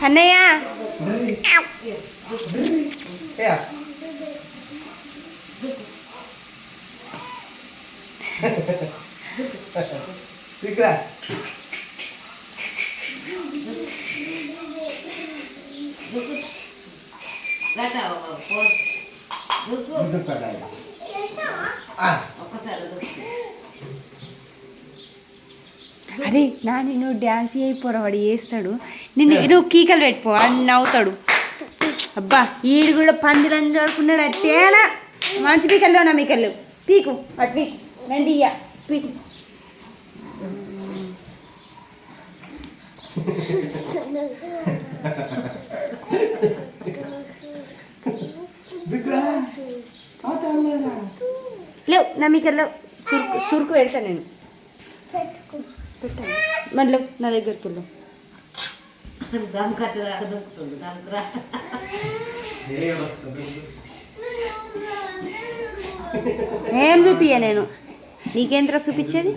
అన్నయ్య అరే నాని నువ్వు డ్యాన్స్ అయిపోరాడు వేస్తాడు నువ్వు కీకలు పెట్టుకో అని నవ్వుతాడు. అబ్బా ఈడు కూడా పందిరని చదువుకున్నాడు అట్టేనా మంచి పీకల్లో నా మీకల్లు పీకు అటు పీకు నండి ఇయ్య పీకు. లేవు నా మీకల్లో సురుకు పెడతాను నేను పెట్టాను మళ్ళీ నా దగ్గరికి వెళ్ళు. ఏం చూపియా నేను నీకేంద్ర చూపించేది.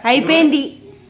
అయిపోయింది